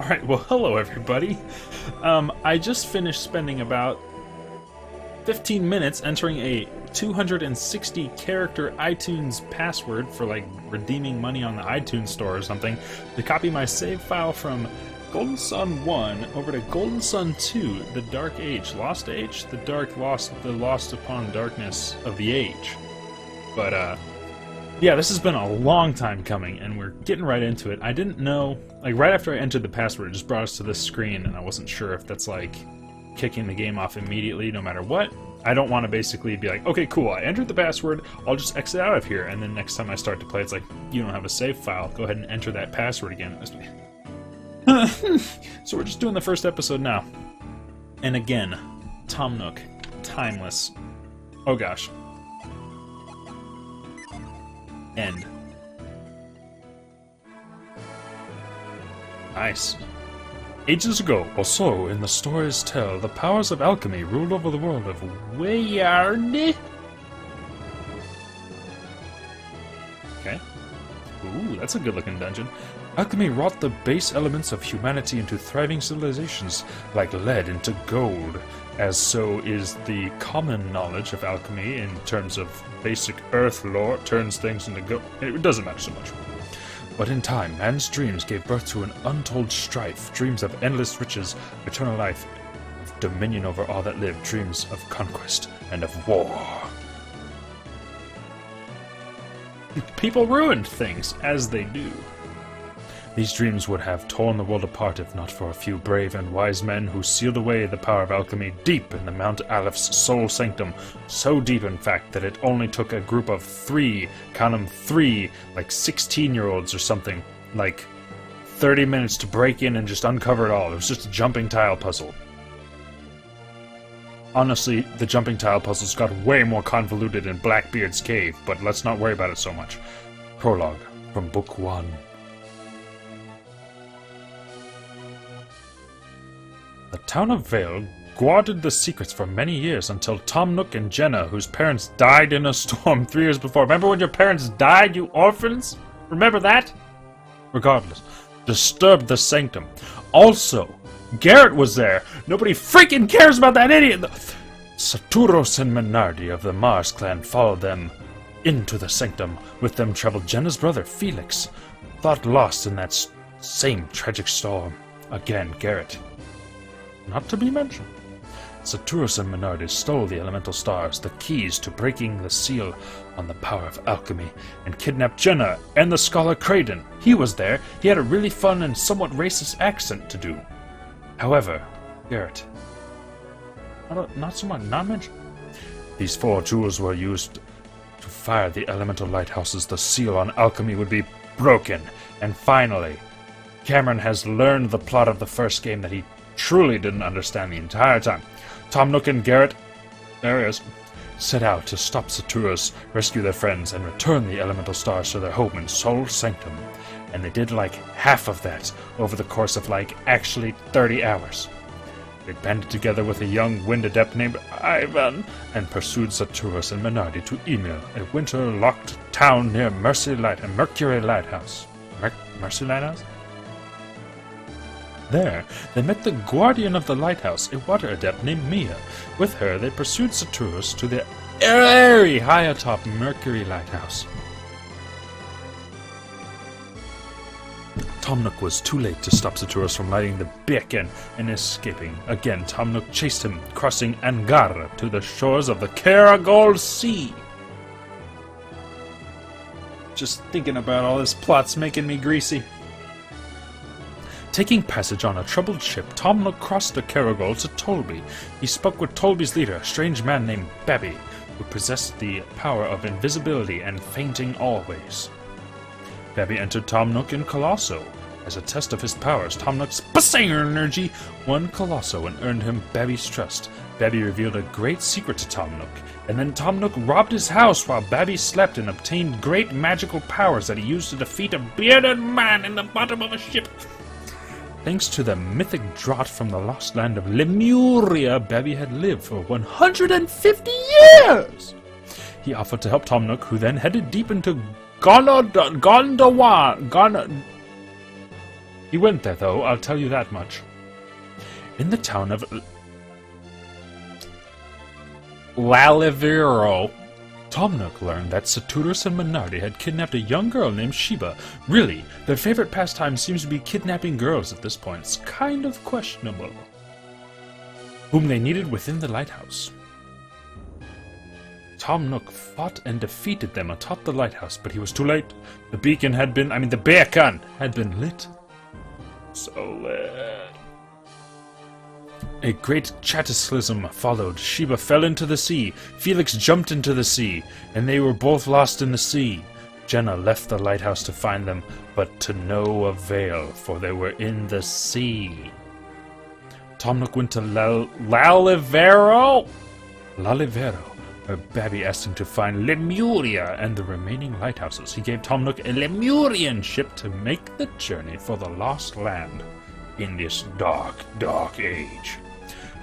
Alright, well hello everybody. I just finished spending about 15 minutes entering a 260 character iTunes password for like redeeming money on the iTunes store or something to copy my save file from Golden Sun 1 over to Golden Sun 2, the Dark Age. Lost Age? The Lost Upon Darkness of the Age. But, yeah, this has been a long time coming, and we're getting right into it. I didn't know, like, right after I entered the password, it just brought us to this screen, and I wasn't sure if that's, like, kicking the game off immediately no matter what. I don't want to basically be like, okay, cool, I entered the password, I'll just exit out of here, and then next time I start to play, it's like, you don't have a save file, go ahead and enter that password again. So we're just doing the first episode now. And again, Tom Nook, timeless. Oh gosh. End. Nice. Ages ago, or so in the stories tell, the powers of alchemy ruled over the world of Wayard. Okay. Ooh, that's a good-looking dungeon. Alchemy wrought the base elements of humanity into thriving civilizations, like lead into gold, as so is the common knowledge of alchemy in terms of basic earth lore, turns things into gold. It doesn't matter so much. But in time, man's dreams gave birth to an untold strife, dreams of endless riches, eternal life, of dominion over all that live, dreams of conquest and of war. People ruined things, as they do. These dreams would have torn the world apart if not for a few brave and wise men who sealed away the power of alchemy deep in the Mount Aleph's soul sanctum. So deep, in fact, that it only took a group of three, count them three, like 16-year-olds or something, like 30 minutes to break in and just uncover it all. It was just a jumping tile puzzle. Honestly, the jumping tile puzzles got way more convoluted in Blackbeard's cave, but let's not worry about it so much. Prologue from Book 1. The town of Vale guarded the secrets for many years until Tom Nook and Jenna, whose parents died in a storm 3 years before. Remember when your parents died, you orphans? Remember that? Regardless, disturbed the sanctum. Also, Garrett was there. Nobody freaking cares about that idiot. Saturos and Menardi of the Mars clan followed them into the sanctum. With them traveled Jenna's brother, Felix, thought lost in that same tragic storm. Again, Garrett. Not to be mentioned. Saturus and Menardis stole the elemental stars, the keys to breaking the seal on the power of alchemy, and kidnapped Jenna and the scholar Craden. He was there. He had a really fun and somewhat racist accent to do. However, Garrett. Not so much, not mentioned. These 4 jewels were used to fire the elemental lighthouses. The seal on alchemy would be broken. And finally, Cameron has learned the plot of the first game that he truly didn't understand the entire time. Tom Nook and Garrett, there he is, set out to stop Saturus, rescue their friends, and return the elemental stars to their home in Soul Sanctum. And they did like half of that over the course of like actually 30 hours. They banded together with a young wind adept named Ivan and pursued Saturus and Menardi to Emil, a winter-locked town near Mercury Lighthouse. Mercy Lighthouse? There, they met the guardian of the lighthouse, a water adept named Mia. With her, they pursued Saturus to the very high atop Mercury Lighthouse. Tom Nook was too late to stop Saturus from lighting the beacon and escaping. Again, Tom Nook chased him, crossing Angara to the shores of the Caragol Sea. Just thinking about all this plot's making me greasy. Taking passage on a troubled ship, Tom Nook crossed the Caragol to Tolby. He spoke with Tolby's leader, a strange man named Babby, who possessed the power of invisibility and fainting always. Babby entered Tom Nook in Colosso. As a test of his powers, Tom Nook's Basanger energy won Colosso and earned him Babby's trust. Babby revealed a great secret to Tom Nook, and then Tom Nook robbed his house while Babby slept and obtained great magical powers that he used to defeat a bearded man in the bottom of a ship. Thanks to the mythic draught from the lost land of Lemuria, Babby had lived for 150 years! He offered to help Tom Nook, who then headed deep into He went there, though, I'll tell you that much. In the town of Lalivero, Tom Nook learned that Saturus and Minardi had kidnapped a young girl named Sheba. Really, their favorite pastime seems to be kidnapping girls at this point. It's kind of questionable. Whom they needed within the lighthouse. Tom Nook fought and defeated them atop the lighthouse, but he was too late. The beacon had been, the beacon had been lit. So lit. A great cataclysm followed. Sheba fell into the sea. Felix jumped into the sea, and they were both lost in the sea. Jenna left the lighthouse to find them, but to no avail, for they were in the sea. Tom Nook went to Lalivero, where Babby asked him to find Lemuria and the remaining lighthouses. He gave Tom Nook a Lemurian ship to make the journey for the Lost Land in this dark, dark age.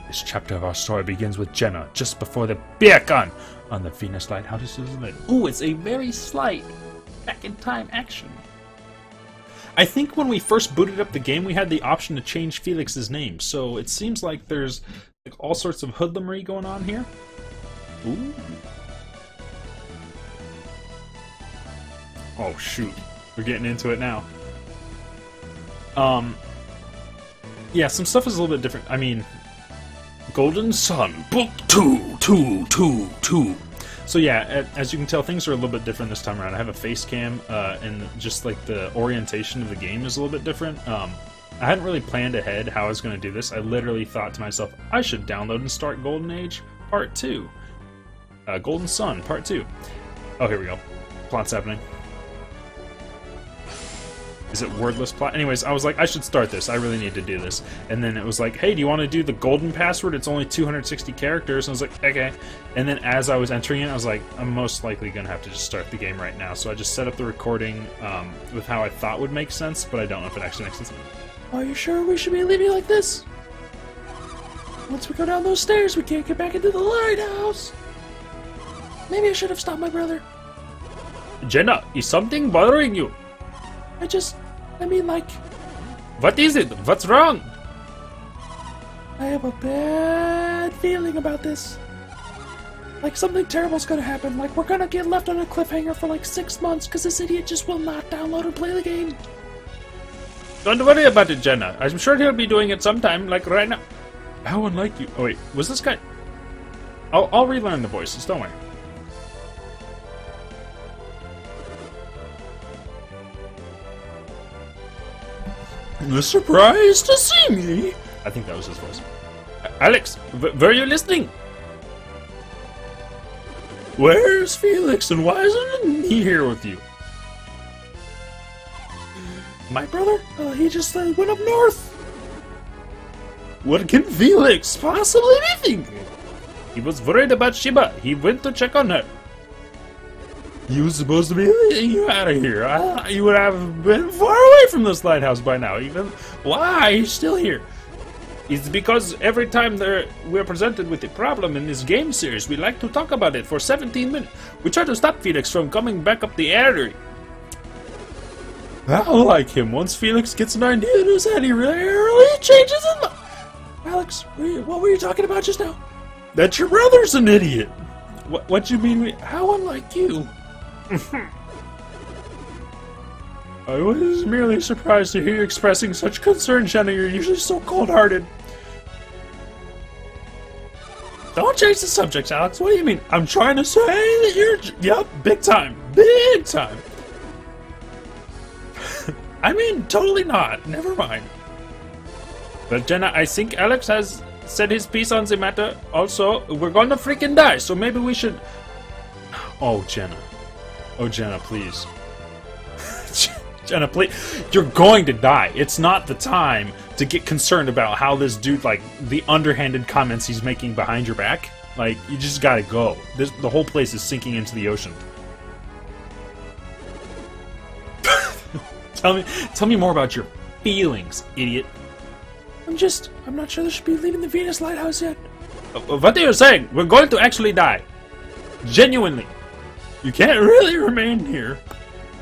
This chapter of our story begins with Jenna just before the beacon on the Venus lighthouses. Ooh, it's a very slight back-in-time action. I think when we first booted up the game, we had the option to change Felix's name, so it seems like there's all sorts of hoodlumry going on here. Ooh. Oh shoot, we're getting into it now. Yeah, some stuff is a little bit different. I mean, Golden Sun, Book 2. So yeah, as you can tell, things are a little bit different this time around. I have a face cam, and just like the orientation of the game is a little bit different. I hadn't really planned ahead how I was going to do this. I literally thought to myself, I should download and start Golden Age Part 2. Golden Sun Part 2. Oh, here we go. Plot's happening. Is it wordless plot? Anyways, I was like, I should start this. I really need to do this. And then it was like, hey, do you want to do the golden password? It's only 260 characters. And I was like, okay. And then as I was entering it, I was like, I'm most likely going to have to just start the game right now. So I just set up the recording with how I thought would make sense, but I don't know if it actually makes sense. Are you sure we should be leaving like this? Once we go down those stairs, we can't get back into the lighthouse. Maybe I should have stopped my brother. Jenna, is something bothering you? I mean, like... What is it? What's wrong? I have a bad feeling about this. Like, something terrible's gonna happen. Like, we're gonna get left on a cliffhanger for like 6 months because this idiot just will not download and play the game. Don't worry about it, Jenna. I'm sure he'll be doing it sometime, like right now. How unlike you. Oh, wait. Was this guy... I'll relearn the voices, don't worry. Surprised to see me? I think that was his voice. Alex, were you listening? Where's Felix and why isn't he here with you? My brother? He just went up north. What can Felix possibly be thinking? He was worried about Sheba. He went to check on her. He was supposed to be leading you out of here. I thought you would have been far away from this lighthouse by now. Even why he's still here? It's because every time we're presented with a problem in this game series, we like to talk about it for 17 minutes. We try to stop Felix from coming back up the artery. I like him. Once Felix gets an idea in his head, he rarely changes his mind. Alex, what were you talking about just now? That your brother's an idiot. What you mean? How unlike you? I was merely surprised to hear you expressing such concern, Jenna. You're usually so cold-hearted. Don't change the subject, Alex. What do you mean? I'm trying to say that you're... Yep, big time. Big time. I mean, totally not. Never mind. But Jenna, I think Alex has said his piece on the matter. Also, we're gonna freaking die, so maybe we should... Oh, Jenna. Oh, Jenna, please. Jenna, please. You're going to die. It's not the time to get concerned about how this dude, like, the underhanded comments he's making behind your back. Like, you just gotta go. The whole place is sinking into the ocean. Tell me more about your feelings, idiot. I'm not sure they should be leaving the Venus lighthouse yet. What are you saying? We're going to actually die. Genuinely. You can't really remain here.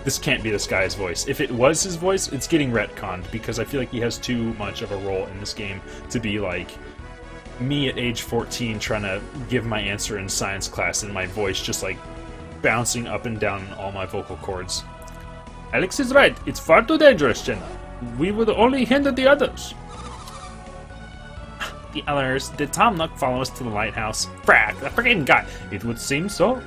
This can't be this guy's voice. If it was his voice, it's getting retconned, because I feel like he has too much of a role in this game to be like me at age 14 trying to give my answer in science class and my voice just like bouncing up and down all my vocal cords. Alex is right. It's far too dangerous, Jenna. We would only hinder the others. The others? Did Tom Nook follow us to the lighthouse? Frack, the freaking guy. It would seem so.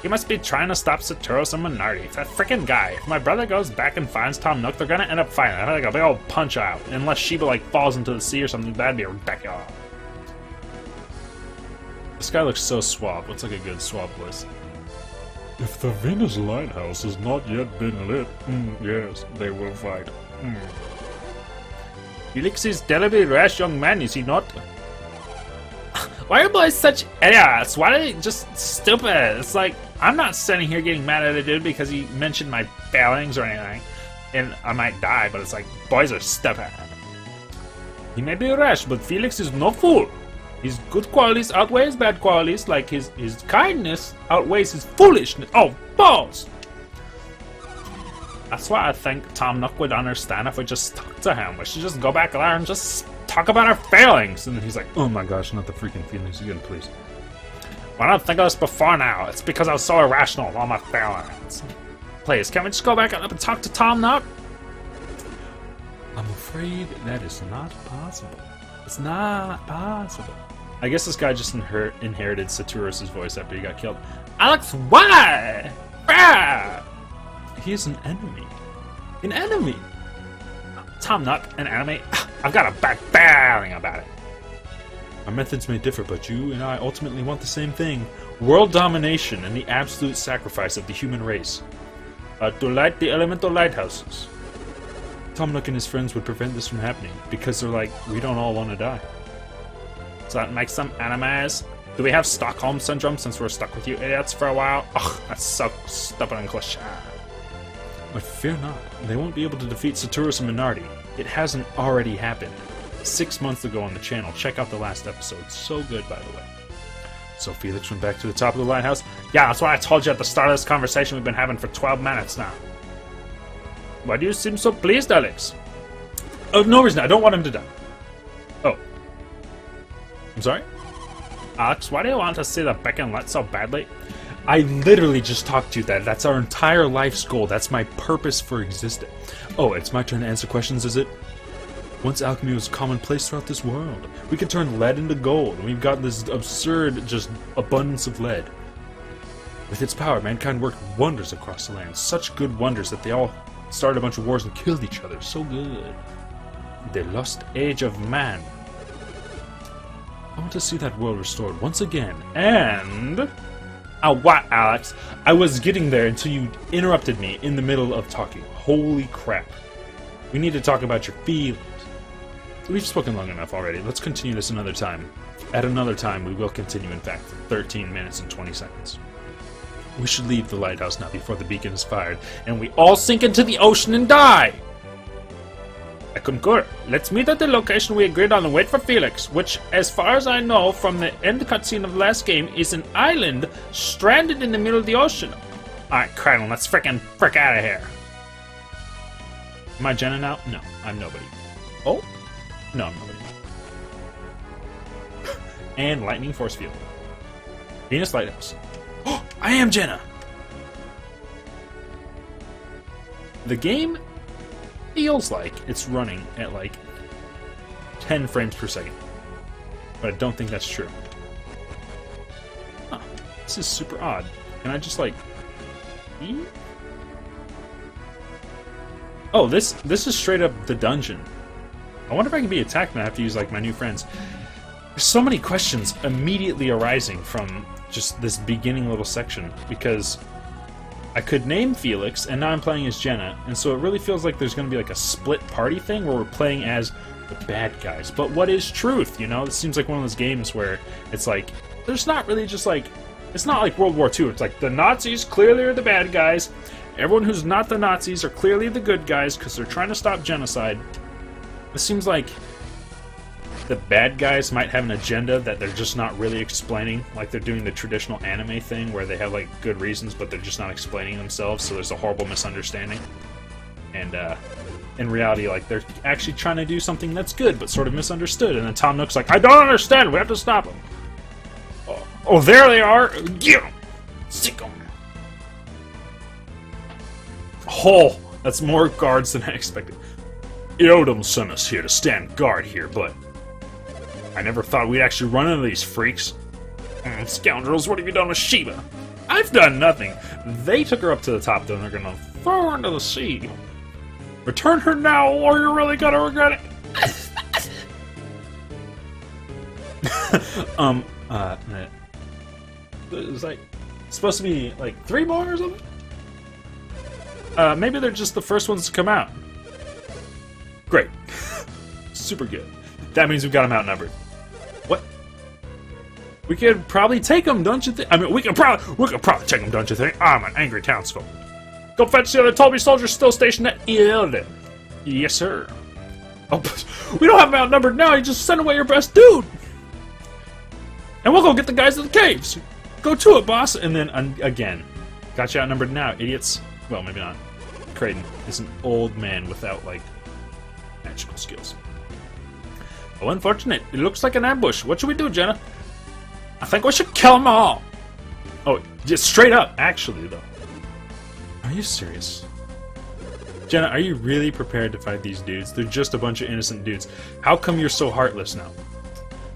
He must be trying to stop Saturos and Minardi. That freaking guy. If my brother goes back and finds Tom Nook, they're gonna end up fighting. I think a big old punch out. Unless Sheba like falls into the sea or something, that'd be ridiculous. This guy looks so suave. What's like a good suave voice? If the Venus lighthouse has not yet been lit, yes, they will fight. Felix is terribly rash young man, is he not? Why are boys such idiots? Why are they just stupid? It's like, I'm not sitting here getting mad at a dude because he mentioned my failings or anything, and I might die, but it's like, boys are stupid. He may be rash, but Felix is no fool. His good qualities outweigh his bad qualities, like his kindness outweighs his foolishness. Oh, balls! That's why I think Tom Nook would understand if we just talked to him. We should just go back there and just talk about our failings. And then he's like, oh my gosh, not the freaking feelings again, please. Why not think of this before now? It's because I was so irrational with all my failings. Please, can't we just go back up and talk to Tom Nook? I'm afraid that is not possible. It's not possible. I guess this guy just inherited Saturos' voice after he got killed. Alex, why? Ah! He is an enemy. An enemy! Tom Nook, an enemy? I've got a bad feeling about it. Our methods may differ, but you and I ultimately want the same thing. World domination and the absolute sacrifice of the human race. To light the elemental lighthouses. Tom Nook and his friends would prevent this from happening, because they're like, we don't all want to die. So that makes them enemies. Do we have Stockholm Syndrome since we're stuck with you idiots for a while? Ugh, that's so stupid and cliche. But fear not, they won't be able to defeat Saturos and Minardi. It hasn't already happened. 6 months ago on the channel. Check out the last episode. So good, by the way. So Felix went back to the top of the lighthouse. Yeah, that's what I told you at the start of this conversation we've been having for 12 minutes now. Why do you seem so pleased, Alex? Oh, no reason. I don't want him to die. Oh. I'm sorry? Alex, why do you want to see the Beck and Let so badly? I literally just talked to you that. That's our entire life's goal. That's my purpose for existing. Oh, it's my turn to answer questions, is it? Once alchemy was commonplace throughout this world, we could turn lead into gold, and we've got this absurd, just abundance of lead. With its power, mankind worked wonders across the land. Such good wonders that they all started a bunch of wars and killed each other. So good. The lost age of man. I want to see that world restored once again, and... Oh, what, Alex? I was getting there until you interrupted me in the middle of talking. Holy crap. We need to talk about your feelings. We've spoken long enough already. Let's continue this another time. At another time, we will continue, in fact, for 13 minutes and 20 seconds. We should leave the lighthouse now before the beacon is fired, and we all sink into the ocean and die! I concur. Let's meet at the location we agreed on and wait for Felix, which, as far as I know from the end cutscene of the last game, is an island stranded in the middle of the ocean. Alright, Cradle, let's frick out of here. Am I Jenna now? No, I'm nobody. Oh? No, I'm nobody. And lightning force field. Venus Lighthouse. Oh, I am Jenna! The game feels like it's running at like 10 frames per second. But I don't think that's true. Huh. This is super odd. Can I just like... eat? Oh, this is straight up the dungeon. I wonder if I can be attacked and I have to use like my new friends. There's so many questions immediately arising from just this beginning little section, because I could name Felix, and now I'm playing as Jenna, and so it really feels like there's going to be like a split party thing where we're playing as the bad guys. But what is truth, you know? This seems like one of those games where it's like, there's not really just like, it's not like World War II. It's like the Nazis clearly are the bad guys. Everyone who's not the Nazis are clearly the good guys because they're trying to stop genocide. It seems like the bad guys might have an agenda that they're just not really explaining. Like they're doing the traditional anime thing where they have like good reasons, but they're just not explaining themselves. So there's a horrible misunderstanding. And in reality, like they're actually trying to do something that's good, but sort of misunderstood. And then Tom Nook's like, I don't understand. We have to stop them. Oh, there they are. Get them. Sick them. Oh, that's more guards than I expected. Eodom sent us here to stand guard here, but I never thought we'd actually run into these freaks. Scoundrels, what have you done with Shiva? I've done nothing. They took her up to the top, though, and they're gonna throw her into the sea. Return her now, or you're really gonna regret it. It's like supposed to be like 3 more or something. Maybe they're just the first ones to come out. Great. Super good. That means we've got them outnumbered. What? We could probably take them, don't you think? I mean, we could probably take them, don't you think? I'm an angry townsfolk. Go fetch the other Tolby soldiers still stationed at Eilden. Yes, sir. Oh, we don't have them outnumbered now. You just send away your best dude. And we'll go get the guys in the caves. Go to it, boss. And then, again, got you outnumbered now, idiots. Well, maybe not. Kraden is an old man without, like, magical skills. Oh, unfortunate. It looks like an ambush. What should we do, Jenna? I think we should kill them all. Oh, just straight up, actually, though. Are you serious? Jenna, are you really prepared to fight these dudes? They're just a bunch of innocent dudes. How come you're so heartless now?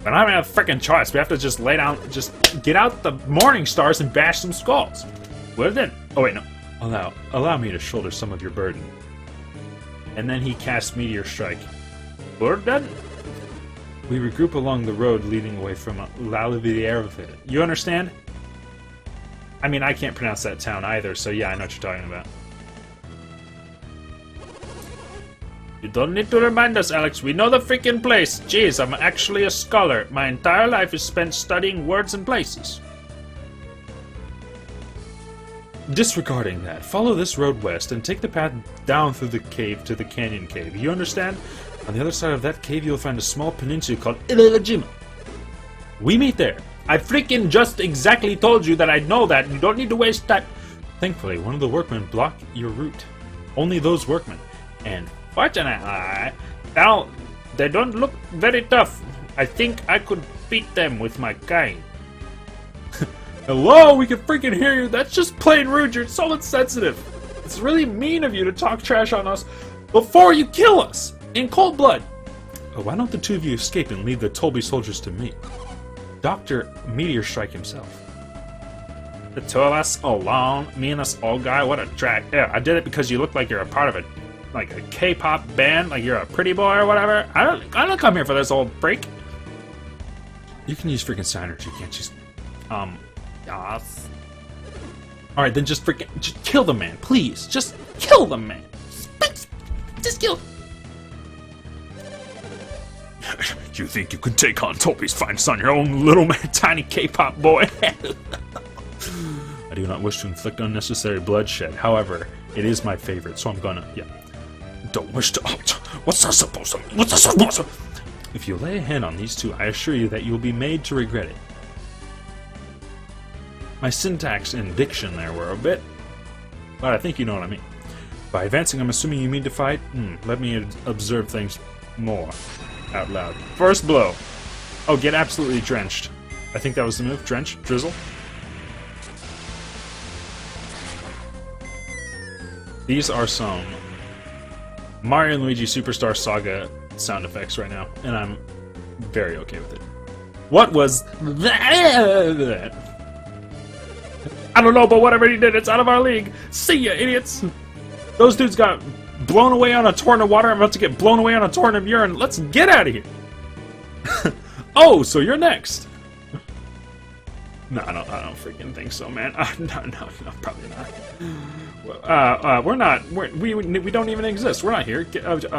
But I don't have a freaking choice. We have to just lay down, just get out the morning stars and bash some skulls. Well then. Oh wait, no. Allow me to shoulder some of your burden. And then he casts Meteor Strike. Burden? We regroup along the road leading away from Lalivierville. You understand? I mean, I can't pronounce that town either, so yeah, I know what you're talking about. You don't need to remind us, Alex. We know the freaking place. Jeez, I'm actually a scholar. My entire life is spent studying words and places. Disregarding that, follow this road west and take the path down through the cave to the canyon cave. You understand? On the other side of that cave, you'll find a small peninsula called Ililajima. We meet there. I freaking just exactly told you that I know that. You don't need to waste time. Thankfully, one of the workmen blocked your route. Only those workmen. And fortunately, now they don't look very tough. I think I could beat them with my kind. Hello, we can freaking hear you. That's just plain rude. You're so insensitive. It's really mean of you to talk trash on us before you kill us in cold blood. Oh, why don't the two of you escape and leave the Tolby soldiers to me? Dr. Meteor Strike himself. The two of us alone, me and this old guy, what a drag. Yeah, I did it because you look like you're a part of a K-pop band, like you're a pretty boy or whatever. I don't come here for this old freak. You can use freaking synergy, can't you? Yes. Alright, then just kill the man, please. Just kill the man. Just kill him. You think you can take on Tolby's fine son, your own little man, tiny K-pop boy? I do not wish to inflict unnecessary bloodshed. However, it is my favorite, so I'm gonna, yeah. Don't wish to what's that supposed to mean? What's that supposed to? If you lay a hand on these two, I assure you that you will be made to regret it. My syntax and diction there were a bit, but I think you know what I mean. By advancing, I'm assuming you mean to fight? Let me observe things more out loud. First blow. Oh, get absolutely drenched. I think that was the move. Drench? Drizzle? These are some Mario and Luigi Superstar Saga sound effects right now, and I'm very okay with it. What was that? I don't know, but whatever he did, it's out of our league. See ya, idiots! Those dudes got blown away on a torrent of water. I'm about to get blown away on a torrent of urine. Let's get out of here! Oh, so you're next. No, I don't freaking think so, man. No, probably not. We're not. We don't even exist. We're not here. No.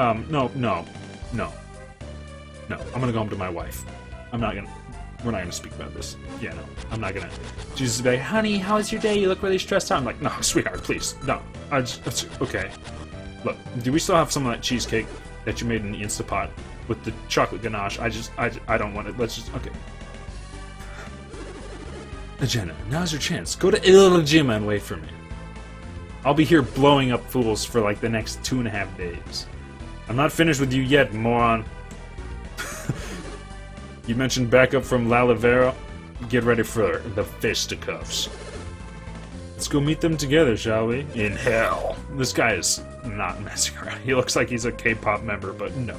I'm gonna go home to my wife. We're not gonna speak about this. Yeah, no, I'm not gonna. Jesus, be like, honey, how was your day? You look really stressed out. I'm like, no, sweetheart, please, no. Okay. Look, do we still have some of that cheesecake that you made in the Instapot? with the chocolate ganache. I don't want it. Let's just, okay. Jenna, now's your chance. Go to Il Gym and wait for me. I'll be here blowing up fools for like the next 2.5 days. I'm not finished with you yet, moron. You mentioned backup from Lalavero? Get ready for the fisticuffs. Let's go meet them together, shall we? In hell. This guy is not messing around. He looks like he's a K-pop member, but no.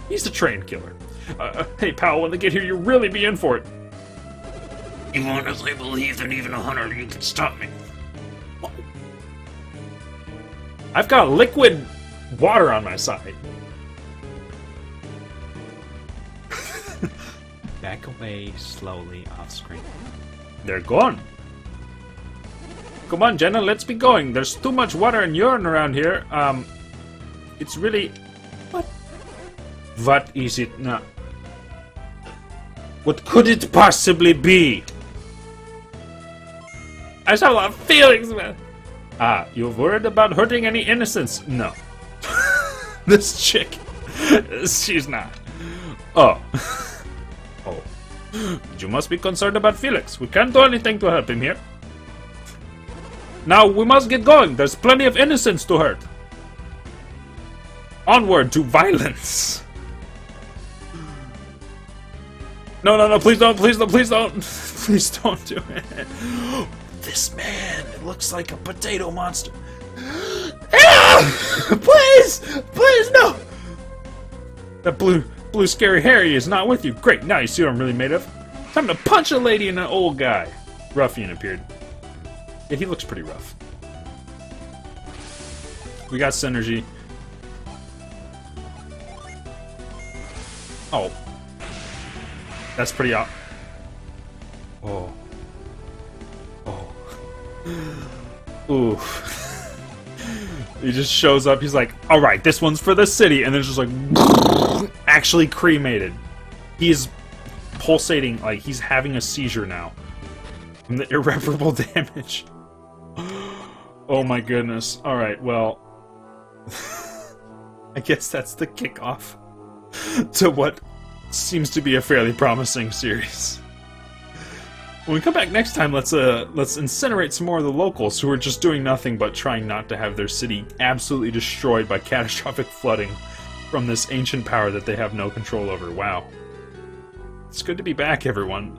He's the train killer. Hey, pal, when they get here, you'll really be in for it. You honestly believe that even 100 you can stop me? What? I've got liquid water on my side. Back away slowly off screen. They're gone. Come on, Jenna, let's be going. There's too much water and urine around here. It's really... What? What is it now? What could it possibly be? I just have a lot of feelings, man. Ah, you're worried about hurting any innocents? No. This chick, she's not. Oh. Oh. You must be concerned about Felix. We can't do anything to help him here. Now we must get going. There's plenty of innocents to hurt. Onward to violence. No, no, no, please don't, please don't, please don't. Please don't do it. This man, it looks like a potato monster. Ah! Please! Please, no! That blue scary Harry is not with you. Great, now you see what I'm really made of. Time to punch a lady and an old guy. Ruffian appeared. Yeah, he looks pretty rough. We got synergy. Oh. That's pretty out. Oh. Oh. Ooh. He just shows up, he's like, alright, this one's for the city, and then just like, actually cremated. He is pulsating, like, he's having a seizure now. From the irreparable damage. Oh my goodness. Alright, well. I guess that's the kickoff to what seems to be a fairly promising series. When we come back next time, let's incinerate some more of the locals who are just doing nothing but trying not to have their city absolutely destroyed by catastrophic flooding from this ancient power that they have no control over. Wow. It's good to be back, everyone.